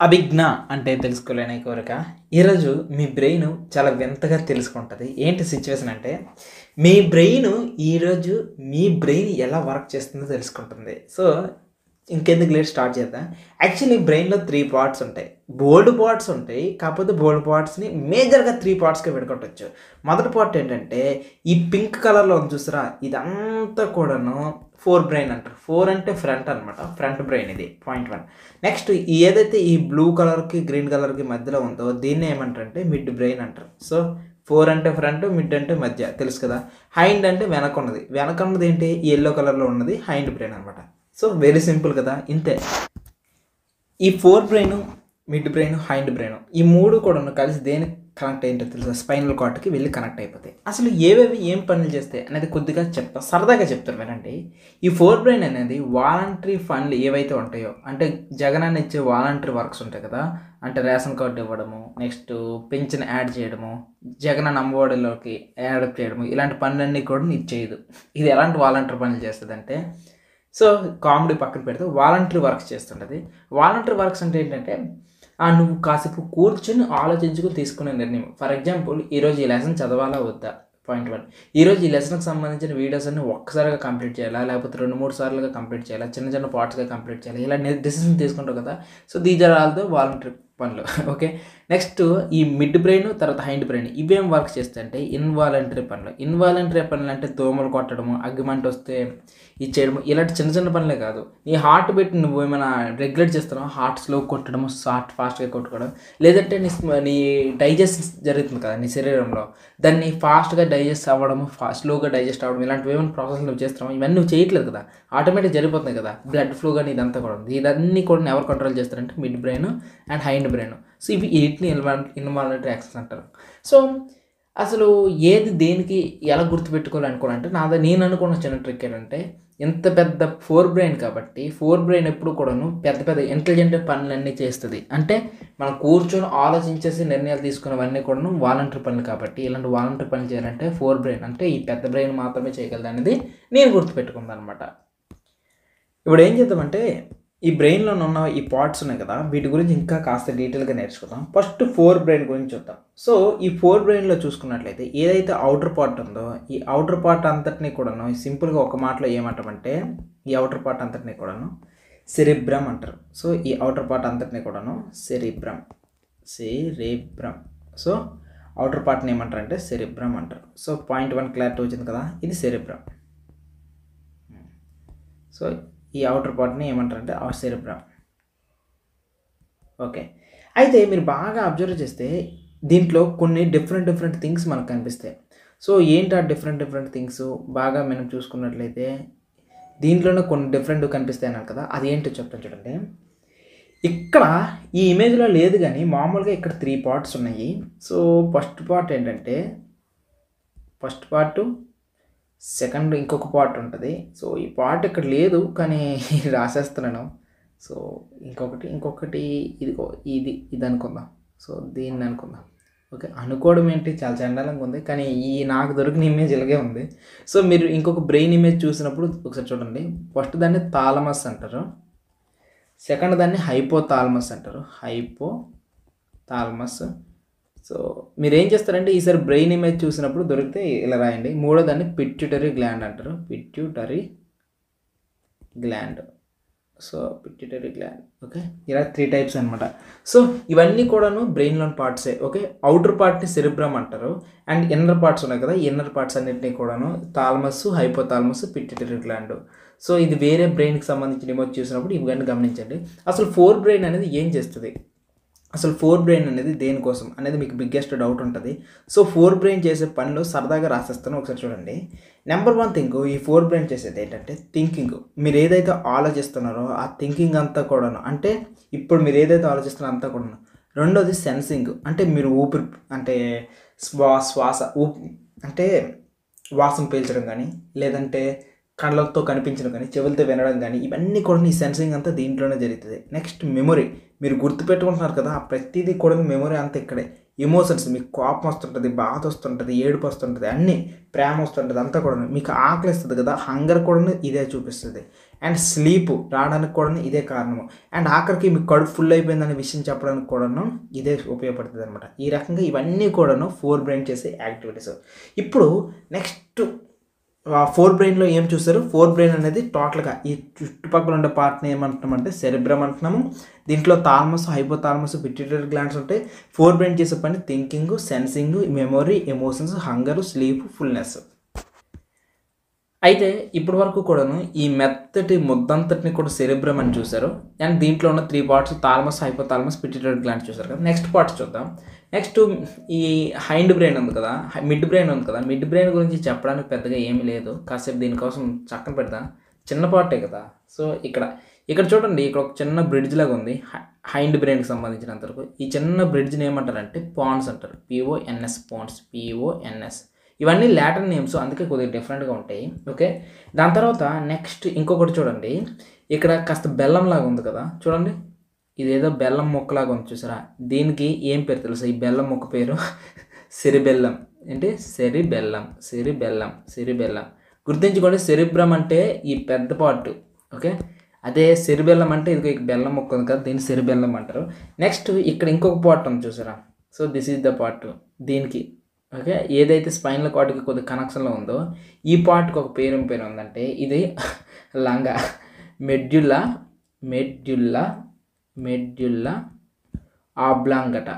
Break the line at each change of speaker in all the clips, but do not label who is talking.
అభిజ్ఞ అంటే తెలుసుకోలేని కోరిక. ఈరోజు మీ బ్రెయిన్ చాలా వింతగా తెలుసుకుంటుంది. ఏంటి సిచ్యువేషన్ అంటే, మీ బ్రెయిన్ ఈరోజు మీ బ్రెయిన్ ఎలా వర్క్ చేస్తుందో తెలుసుకుంటుంది. సో ఇంకెందుకు లేట్ స్టార్ట్ చేద్దాం. యాక్చువల్లీ బ్రెయిన్లో 3 పార్ట్స్ ఉంటాయి. బోల్డ్ పార్ట్స్ ఉంటాయి. కాకపోతే బోల్డ్ పార్ట్స్ని మేజర్గా 3 పార్ట్స్గా విడగొట్టచ్చు. మొదటి పార్ట్ ఏంటంటే ఈ పింక్ కలర్లో ఉంది చూసారా, ఇదంతా కూడాను ఫోర్ బ్రెయిన్ అంటారు. 4 అంటే ఫ్రంట్ అనమాట, ఫ్రంట్ బ్రెయిన్. ఇది పాయింట్ 1. నెక్స్ట్ ఏదైతే ఈ బ్లూ కలర్కి గ్రీన్ కలర్కి మధ్యలో ఉందో దీన్ని ఏమంటారంటే మిడ్ బ్రెయిన్ అంటారు. సో 4 అంటే ఫ్రంట్, మిడ్ అంటే మధ్య, తెలుసు కదా. హైండ్ అంటే వెనక ఉన్నది. వెనక ఉన్నది ఏంటి, ఎల్లో కలర్లో ఉన్నది హైండ్ బ్రెయిన్ అనమాట. సో వెరీ సింపుల్ కదా, ఇంతే. ఈ 4 brain, mid brain, hind brain, ఈ 3 కూడా కలిసి దేనికి కనెక్ట్ అయ్యింటో తెలుసా, స్పైనల్ కార్డ్కి వెళ్ళి కనెక్ట్ అయిపోతాయి. అసలు ఏవేవి ఏం పనులు చేస్తాయి అనేది కొద్దిగా చెప్తా, సరదాగా చెప్తారు వినండి. ఈ 4 బ్రెయిన్ అనేది వాలంటరీ ఫండ్లు ఏవైతే ఉంటాయో, అంటే జగనన్న ఇచ్చే వాలంటరీ వర్క్స్ ఉంటాయి కదా, అంటే రేషన్ కార్డు ఇవ్వడము, నెక్స్ట్ పెన్షన్ యాడ్ చేయడము, జగనన్న అమ్మఒడిలోకి యాడ్ చేయడము, ఇలాంటి పనులన్నీ కూడా ఇది చేయదు. ఇది ఎలాంటి వాలంటరీ పనులు చేస్తుంది అంటే, సో కామెడీ పక్కన పెడితే వాలంటరీ వర్క్స్ చేస్తుంటుంది. వాలంటరీ వర్క్స్ అంటే ఏంటంటే, నువ్వు కాసేపు కూర్చొని ఆలోచించుకుని తీసుకునే నిర్ణయం. ఫర్ ఎగ్జాంపుల్, ఈరోజు ఈ లెసన్ చదవాలా వద్దా, పాయింట్ 1. ఈరోజు ఈ లెసన్కి సంబంధించిన వీడియోస్ అన్ని ఒక్కసారిగా కంప్లీట్ చేయాలా, లేకపోతే 2-3 సార్లుగా కంప్లీట్ చేయాలా, చిన్న చిన్న పార్ట్స్గా కంప్లీట్ చేయాలి, ఇలా డెసిషన్ తీసుకుంటావు కదా. So these are all the voluntary పనులు. ఓకే, నెక్స్ట్ ఈ మిడ్ బ్రెయిన్, తర్వాత హైండ్ బ్రెయిన్, ఇవేం వర్క్ చేస్తాయంటే ఇన్వాలంటరీ పనులు. ఇన్వాలంటరీ పనులు అంటే దోమలు కొట్టడము, అగ్గిమంట వస్తే ఇచ్చేయడము, ఇలాంటి చిన్న చిన్న పనులే కాదు. నీ హార్ట్ బీట్ నువ్వు ఏమైనా రెగ్యులేట్ చేస్తున్నావు, హార్ట్ స్లో కొట్టడము, ఫాస్ట్గా కొట్టుకోవడం, లేదంటే నీ డైజెస్ట్ జరుగుతుంది కదా నీ శరీరంలో, దాన్ని ఫాస్ట్గా డైజెస్ట్ అవ్వడము, స్లోగా డైజెస్ట్ అవ్వడం, ఇలాంటివి ఏమైనా ప్రాసెస్ నువ్వు చేస్తున్నావు, ఇవన్నీ నువ్వు చేయట్లేదు కదా, ఆటోమేటిక్ జరిగిపోతుంది కదా. బ్లడ్ ఫ్లో కానీ ఇదంతా కూడా ఉంది. ఇదన్నీ కూడా ఎవరు కంట్రోల్ చేస్తారంటే mid brain and hind brain. So ఇవి వీటిని ఇన్వాలంటరీ యాక్షన్స్ అంటారు. సో అసలు ఏది దేనికి ఎలా గుర్తుపెట్టుకోవాలనుకోవాలంటే, నేను అనుకున్న చిన్న ట్రిక్ ఏంటంటే, ఎంత పెద్ద 4 బ్రెయిన్ కాబట్టి 4 బ్రెయిన్ ఎప్పుడు కూడాను పెద్ద పెద్ద ఇంటెలిజెంట్ పనులన్నీ చేస్తుంది. అంటే మనం కూర్చొని ఆలోచించేసి నిర్ణయాలు తీసుకున్నవన్నీ కూడాను వాలంటరీ పనులు కాబట్టి, ఇలాంటి వాలంటరీ పనులు చేయాలంటే 4 బ్రెయిన్ అంటే ఈ పెద్ద బ్రెయిన్ మాత్రమే చేయగలదు అనేది నేను గుర్తుపెట్టుకుందాను అనమాట. ఇప్పుడు ఏం చేద్దామంటే, ఈ బ్రెయిన్లో ఉన్న ఈ పార్ట్స్ ఉన్నాయి కదా, వీటి గురించి ఇంకా కాస్త డీటెయిల్గా నేర్చుకుందాం. ఫస్ట్ 4 బ్రెయిన్ గురించి చూద్దాం. సో ఈ 4 బ్రెయిన్లో చూసుకున్నట్లయితే ఏదైతే అవుటర్ పార్ట్ ఉందో, ఈ అవుటర్ పార్ట్ అంతటినీ కూడాను సింపుల్గా ఒక మాటలో ఏమంటామంటే, ఈ అవుటర్ పార్ట్ అంతటినీ కూడాను సెరిబ్రమ్ అంటారు. సో ఈ అవుటర్ పార్ట్ అంతటినీ కూడాను సెరిబ్రమ్. సో అవుటర్ పార్ట్ని ఏమంటారంటే సెరిబ్రమ్ అంటారు. సో పాయింట్ 1 క్లారిటీ వచ్చింది కదా, ఇది సెరిబ్రమ్. సో ఈ అవుటర్ పార్ట్ని ఏమంటారంటే సెరిబ్రమ్. ఓకే, అయితే మీరు బాగా అబ్జర్వ్ చేస్తే దీంట్లో కొన్ని డిఫరెంట్ థింగ్స్ మనకు కనిపిస్తాయి. సో ఏంటి ఆ డిఫరెంట్ థింగ్స్ బాగా మనం చూసుకున్నట్లయితే దీంట్లోనే కొన్ని డిఫరెంట్ కనిపిస్తాయి అన్నారు కదా, అది ఏంటో చెప్తాను చూడండి. ఇక్కడ ఈ ఇమేజ్లో లేదు కానీ మామూలుగా ఇక్కడ 3 పార్ట్స్ ఉన్నాయి. సో ఫస్ట్ పార్ట్ ఏంటంటే, ఫస్ట్ పార్ట్, సెకండ్ ఇంకొక పార్ట్ ఉంటుంది. సో ఈ పార్ట్ ఇక్కడ లేదు కానీ రాసేస్తున్నాను. సో ఇంకొకటి ఇది అనుకుందాం. సో దీన్ని అనుకుందాం. ఓకే, అనుకోవడం ఏంటి, చాలా చండాలంగా ఉంది కానీ ఈ నాకు దొరికిన ఇమేజ్ ఇలాగే ఉంది. సో మీరు ఇంకొక బ్రెయిన్ ఇమేజ్ చూసినప్పుడు ఒకసారి చూడండి. ఫస్ట్ దాన్ని థాలమస్ అంటారు, సెకండ్ దాన్ని హైపోథాలమస్ అంటారు, హైపోథాలమస్. సో మీరు ఏం చేస్తారంటే, ఈసారి బ్రెయిన్ ఇమేజ్ చూసినప్పుడు దొరికితే ఇలా రాయండి. మూడో దాన్ని పిట్యూటరీ గ్లాండ్ అంటారు, pituitary gland. So pituitary gland. Okay, ఇలా 3 టైప్స్ అనమాట. సో ఇవన్నీ కూడాను బ్రెయిన్లోని పార్ట్సే. ఓకే, అవుటర్ పార్ట్ని సెరిబ్రమ్ అంటారు, అండ్ ఇన్నర్ పార్ట్స్ ఉన్నాయి కదా, ఇన్నర్ పార్ట్స్ అన్నింటినీ కూడాను thalamus, hypothalamus, pituitary gland. So ఇది వేరే బ్రెయిన్కి సంబంధించిన ఇమేజ్ చూసినప్పుడు ఇవన్నీ గమనించండి. అసలు 4 బ్రెయిన్ అనేది ఏం చేస్తుంది, అసలు 4 బ్రెయిన్ అనేది దేనికోసం అనేది మీకు బిగ్గెస్ట్ డౌట్ ఉంటుంది. సో 4 బ్రెయిన్ చేసే పనులు సరదాగా రాసేస్తాను, ఒకసారి చూడండి. నెంబర్ 1 థింగ్, ఈ 4 బ్రెయిన్ చేసేది ఏంటంటే థింకింగ్. మీరు ఏదైతే ఆలోచిస్తున్నారో ఆ థింకింగ్ అంతా కూడాను, అంటే ఇప్పుడు మీరు ఏదైతే ఆలోచిస్తున్నారో అంతా కూడాను. రెండోది సెన్సింగ్, అంటే మీరు ఊపిరి, అంటే శ్వాస అంటే వాసన పీల్చడం కానీ, లేదంటే కళ్ళతో కనిపించడం కానీ, చెవులతో వినడం కానీ, ఇవన్నీ కూడా ఈ సెన్సింగ్ అంతా దీంట్లోనే జరుగుతుంది. నెక్స్ట్ మెమొరీ, మీరు గుర్తుపెట్టుకుంటున్నారు కదా, ప్రతిదీ కూడా మెమొరీ అంతా ఇక్కడే. ఎమోషన్స్, మీకు కోపం వస్తుంటుంది, బాధ వస్తుంటుంది, ఏడుపు వస్తుంటుంది, అన్నీ ప్రేమ వస్తుంటుంది, అంతా కూడా మీకు ఆకలిస్తుంది కదా, హంగర్ కూడా ఇదే చూపిస్తుంది. అండ్ స్లీప్ రావడానికి కూడా ఇదే కారణము. అండ్ ఆఖరికి మీకు కడుపు ఫుల్ అయిపోయిందనే విషయం చెప్పడానికి కూడాను ఇదే ఉపయోగపడుతుంది అనమాట. ఈ రకంగా ఇవన్నీ కూడాను ఫోర్ బ్రెయిన్ చేసే యాక్టివిటీస్. ఇప్పుడు నెక్స్ట్ ఫోర్ బ్రెయిన్లో ఏం చూస్తారు? ఫోర్ బ్రెయిన్ అనేది టోటల్గా ఈ చుట్టుపక్కల ఉండే పార్ట్ని ఏమంటున్నామంటే సెరిబ్రమ్ అంటున్నాము. దీంట్లో థాలమస్, హైపోథాలమస్, పిట్యూటరీ గ్లాండ్స్ ఉంటాయి. ఫోర్ బ్రెయిన్ చేసే పని thinking, sensing, memory, emotions, hunger, sleep, fullness. అయితే ఇప్పటి వరకు కూడాను ఈ మెత్తటి ముద్దంతటిని కూడా సెరిబ్రమ్ అని చూశారు. అండ్ దీంట్లో ఉన్న 3 parts thalamus, hypothalamus, pituitary gland చూసారు కదా. నెక్స్ట్ పార్ట్స్ చూద్దాం. నెక్స్ట్ ఈ హైండ్ బ్రెయిన్ ఉంది కదా, మిడ్ బ్రెయిన్ ఉంది కదా. మిడ్ బ్రెయిన్ గురించి చెప్పడానికి పెద్దగా ఏమీ లేదు, కాసేపు దీనికోసం చక్కన పెడదాం. చిన్న పార్టే కదా. సో ఇక్కడ చూడండి, ఇక్కడ ఒక చిన్న బ్రిడ్జ్ లాగా ఉంది హైండ్ బ్రెయిన్కి సంబంధించినంతవరకు. ఈ చిన్న బ్రిడ్జ్ని ఏమంటారంటే పాన్స్ అంటారు. PONS, pons, PONS. ఇవన్నీ లాటిన్ నేమ్స్, అందుకే కొద్దిగా డిఫరెంట్గా ఉంటాయి. ఓకే, దాని తర్వాత నెక్స్ట్ ఇంకొకటి చూడండి, ఇక్కడ కాస్త బెల్లం లాగా ఉంది కదా, చూడండి ఇదేదో బెల్లం మొక్కలాగా ఉంది చూసారా. దీనికి ఏం పేరు తెలుసా? ఈ బెల్లం మొక్క పేరు సెరిబెల్లం. ఏంటి? సెరిబెల్లం. గుర్తుంచుకోండి, సెరిబ్రమ్ అంటే ఈ పెద్ద పార్ట్. ఓకే, అదే సెరిబెల్లం అంటే ఇది బెల్లం మొక్క ఉంది కదా, దీన్ని సెరిబెల్లం అంటారు. నెక్స్ట్ ఇక్కడ ఇంకొక పార్ట్ ఉంది చూసారా. So this is the part. దీనికి ఓకే, ఏదైతే స్పైనల్ కార్డ్కి కొద్ది కనెక్షన్లో ఉందో ఈ పార్ట్కి ఒక పేరు ఉందంటే ఇది లంగా మెడ్యుల్లా ఆబ్లాంగట.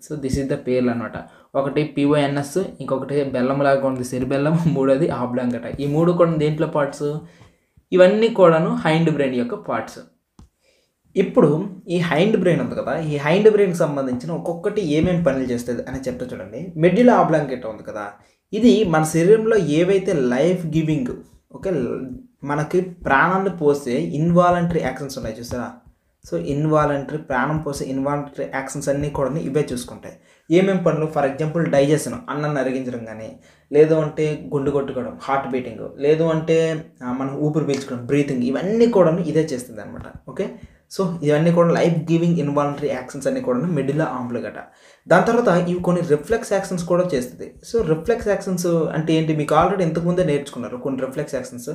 సో దిస్ ఇస్ ద పేర్లు అనమాట. ఒకటి PONS, ఇంకొకటి బెల్లంలాగా ఉంది సెరిబెల్లం, మూడోది ఆబ్లాంగట. ఈ 3 కూడా దేంట్లో పార్ట్స్? ఇవన్నీ కూడాను హైండ్ బ్రెయిన్ యొక్క పార్ట్స్. ఇప్పుడు ఈ హైండ్ బ్రెయిన్ ఉంది కదా, ఈ హైండ్ బ్రెయిన్కి సంబంధించిన ఒక్కొక్కటి ఏమేమి పనులు చేస్తుంది అని చెప్తా చూడండి. మెడ్యులా ఆబ్లాంగేటా ఉంది కదా, ఇది మన శరీరంలో ఏవైతే లైఫ్ గివింగ్, ఓకే, మనకి ప్రాణాన్ని పోసే ఇన్వాలంటరీ యాక్షన్స్ ఉన్నాయి చూసారా. సో ప్రాణం పోసే ఇన్వాలంటరీ యాక్షన్స్ అన్నీ కూడా ఇవే చూసుకుంటాయి. ఏమేమి పనులు? ఫర్ ఎగ్జాంపుల్ డైజెషన్, అన్నాన్ని అరిగించడం కానీ, లేదు అంటే గుండు కొట్టుకోవడం, హార్ట్ బీటింగ్, లేదు అంటే మనం ఊపిరి పీల్చుకోవడం, బ్రీతింగ్, ఇవన్నీ కూడా ఇదే చేస్తుంది అనమాట. ఓకే, సో ఇవన్నీ కూడా లైఫ్ గివింగ్ ఇన్వాలంటరీ యాక్షన్స్ అన్నీ కూడా మెడ్యులా ఆబ్లాంగేటా. దాని తర్వాత ఇవి కొన్ని రిఫ్లెక్స్ యాక్షన్స్ కూడా చేస్తుంది. సో రిఫ్లెక్స్ యాక్షన్స్ అంటే ఏంటి? మీకు ఆల్రెడీ ఇంతకుముందే నేర్చుకున్నారు కొన్ని రిఫ్లెక్స్ యాక్షన్స్.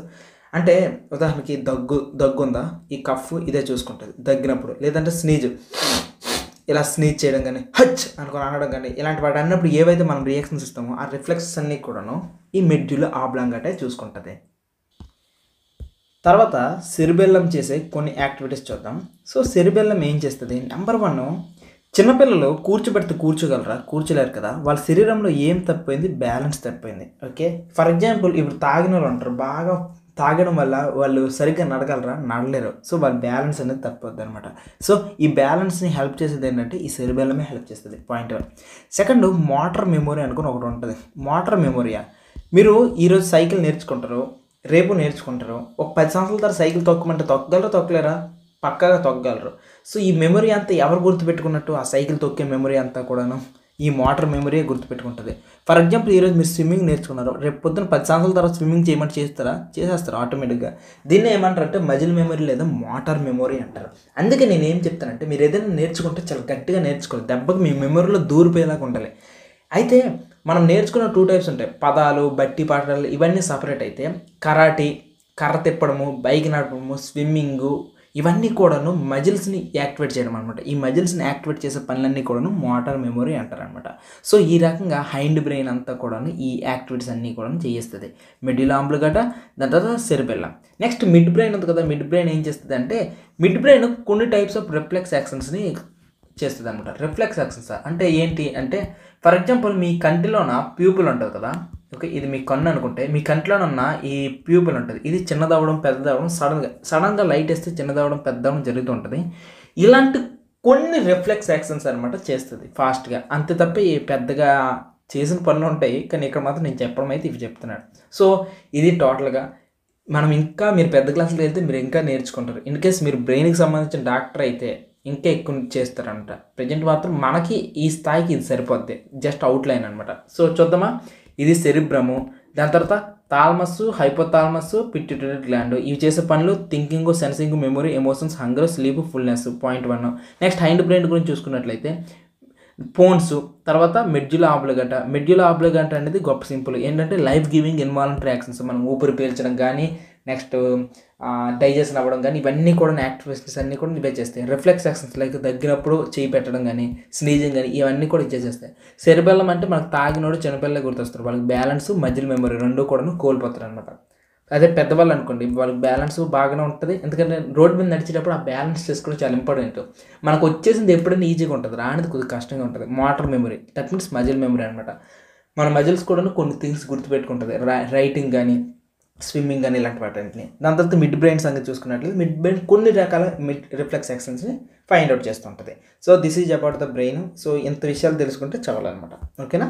అంటే ఉదాహరణకి దగ్గు ఉందా, ఈ కఫ్ ఇదే చూసుకుంటుంది దగ్గినప్పుడు, లేదంటే స్నీజ్, ఇలా స్నీజ్ చేయడం కానీ, హచ్ అనుకుని అనడం కానీ, ఇలాంటి వాటి అన్నప్పుడు ఏవైతే మనం రియాక్షన్స్ ఇస్తామో ఆ రిఫ్లెక్సెస్ అన్నీ కూడాను ఈ మెడ్యులా ఆబ్లాంగేటా చూసుకుంటుంది. తర్వాత సెరిబెల్లం చేసే కొన్ని యాక్టివిటీస్ చూద్దాం. సో సెరిబెల్లం ఏం చేస్తుంది? నెంబర్ 1, చిన్నపిల్లలు కూర్చోబెడితే కూర్చోలేరు కదా, వాళ్ళ శరీరంలో ఏం తప్పిపోయింది? బ్యాలెన్స్ తప్పిపోయింది. ఓకే, ఫర్ ఎగ్జాంపుల్ ఇప్పుడు తాగిన వాళ్ళు ఉంటారు, బాగా తాగడం వల్ల వాళ్ళు సరిగ్గా నడలేరు. సో వాళ్ళ బ్యాలెన్స్ అనేది తప్పిపోద్ది అనమాట. సో ఈ బ్యాలెన్స్ని హెల్ప్ చేసేది ఏంటంటే ఈ సెరిబెల్లమే హెల్ప్ చేస్తుంది. పాయింట్ 1. సెకండ్, మోటార్ మెమొరీ అనుకుని ఒకటి ఉంటుంది. మోటార్ మెమొరియా, మీరు ఈరోజు సైకిల్ నేర్చుకుంటారు, రేపు నేర్చుకుంటారు. ఒక 10 సంవత్సరాల తర్వాత సైకిల్ తొక్కమంటే తొక్కలేరా? పక్కాగా తొక్కగలరు. సో ఈ మెమొరీ అంతా ఎవరు గుర్తుపెట్టుకున్నట్టు? ఆ సైకిల్ తొక్కే మెమొరీ అంతా కూడాను ఈ మోటార్ మెమొరీ గుర్తుపెట్టుకుంటుంది. ఫర్ ఎగ్జాంపుల్ ఈరోజు మీరు స్విమ్మింగ్ నేర్చుకున్నారు, రేపు పొద్దున 10 సంవత్సరాల తర్వాత స్విమ్మింగ్ చేయమంటే చేసేస్తారు ఆటోమేటిక్గా. దీన్ని ఏమంటారంటే మజిల్ మెమొరీ లేదా మోటార్ మెమొరీ అంటారు. అందుకే నేను ఏం చెప్తానంటే మీరు ఏదైనా నేర్చుకుంటే చాలా గట్టిగా నేర్చుకోవాలి, దెబ్బకి మీ మెమొరీలో దూరిపోయేలాగా ఉండాలి. అయితే మనం నేర్చుకున్న 2 టైప్స్ ఉంటాయి, పదాలు, బట్టి పాటలు, ఇవన్నీ సపరేట్. అయితే కరాటీ, కర్ర తిప్పడము, బైక్ నడపడము, స్విమ్మింగు, ఇవన్నీ కూడాను మజిల్స్ని యాక్టివేట్ చేయడం అనమాట. ఈ మజిల్స్ని యాక్టివేట్ చేసే పనులన్నీ కూడాను మోటార్ మెమొరీ అంటారనమాట. సో ఈ రకంగా హైండ్ బ్రెయిన్ అంతా కూడాను ఈ యాక్టివిటీస్ అన్నీ కూడా చేస్తుంది. మెడ్యులా ఆబ్లాంగేటా, దాని తర్వాత సెరిబెల్లం. నెక్స్ట్ మిడ్ బ్రెయిన్ ఉంది కదా, మిడ్ బ్రెయిన్ ఏం చేస్తుంది అంటే మిడ్ బ్రెయిన్ కొన్ని టైప్స్ ఆఫ్ రిఫ్లెక్స్ యాక్షన్స్ని చేస్తుంది అనమాట. రిఫ్లెక్స్ యాక్షన్స్ అంటే ఏంటి అంటే, ఫర్ ఎగ్జాంపుల్ మీ కంటిలోన ప్యూపుల్ ఉంటుంది కదా, ఓకే, ఇది మీ కన్ను అనుకుంటే మీ కంటిలోనున్న ఈ ప్యూపుల్ ఉంటుంది, ఇది చిన్నదవడం పెద్దదవడం, సడన్గా లైట్ వేస్తే చిన్నదవడం పెద్దదవడం జరుగుతూ ఉంటుంది. ఇలాంటి కొన్ని రిఫ్లెక్స్ యాక్షన్స్ అనమాట చేస్తుంది ఫాస్ట్గా. అంతే తప్ప ఈ పెద్దగా చేసిన పనులు ఉంటాయి, కానీ ఇక్కడ మాత్రం నేను చెప్పడం అయితే ఇవి చెప్తున్నాడు. సో ఇది టోటల్గా మీరు పెద్ద క్లాసులకు వెళ్తే మీరు ఇంకా నేర్చుకుంటారు. ఇన్ కేస్ మీరు బ్రెయిన్కి సంబంధించిన డాక్టర్ అయితే ఇంకా ఎక్కువ చేస్తారంట. ప్రజెంట్ మాత్రం మనకి ఈ స్థాయికి ఇది సరిపోద్ది, జస్ట్ అవుట్లైన్ అనమాట. సో చూద్దామా, ఇది సెరిబ్రము, దాని తర్వాత థాలమస్, హైపోథాలమస్, పిట్యూటరీ గ్లాండ్ ఇవి చేసే పనులు thinking, sensing, memory, emotions, hunger, sleep, fullness. Point 1. Next hind brain గురించి చూసుకున్నట్లయితే పోన్స్, తర్వాత మెడ్యులా ఆబ్లిగేటా అనేది గొప్ప సింపుల్ ఏంటంటే లైఫ్ గివింగ్ ఇన్వాలంటరీ యాక్షన్స్, మనం ఊపిరి పీల్చడం కానీ నెక్స్ట్ డైజెషన్ అవ్వడం కానీ ఇవన్నీ కూడా యాక్టివిటీస్ అన్నీ కూడా ఇవే చేస్తాయి. రిఫ్లెక్స్ యాక్షన్స్ లైక్ దగ్గినప్పుడు చేయి పెట్టడం కానీ స్నీజింగ్ కానీ ఇవన్నీ కూడా ఇచ్చేసేస్తాయి. సెరిబెల్లం అంటే మనకు తాగినోడు చిన్నపిల్లలే గుర్తొస్తారు, వాళ్ళకి బ్యాలెన్స్ మజిల్ మెమరీ రెండు కూడా కోల్పోతారు అనమాట. అదే పెద్దవాళ్ళు అనుకోండి వాళ్ళకి బ్యాలెన్స్ బాగానే ఉంటుంది, ఎందుకంటే రోడ్డు మీద నడిచేటప్పుడు ఆ బ్యాలెన్స్ చేసుకోవడం చాలా ఇంపార్టెంట్. మనకు వచ్చేసింది ఎప్పుడైనా ఈజీగా ఉంటుంది, రానిది కొద్దిగా కష్టంగా ఉంటుంది. Motor memory that means muscle memory అనమాట. మన మజిల్స్ కూడా కొన్ని థింగ్స్ గుర్తుపెట్టుకుంటుంది, రైటింగ్ కానీ స్విమ్మింగ్ కానీ ఇలాంటి వాటిని. దాని తర్వాత మిడ్ బ్రెయిన్ సంగతి చూసుకున్నట్లయితే మిడ్ బ్రెయిన్ కొన్ని రకాల రిఫ్లెక్స్ యాక్షన్స్ని ఫైండ్ అవుట్ చేస్తూ ఉంటుంది. So this is about the brain. So ఇంత విషయాలు తెలుసుకుంటే చాలు అనమాట. ఓకేనా.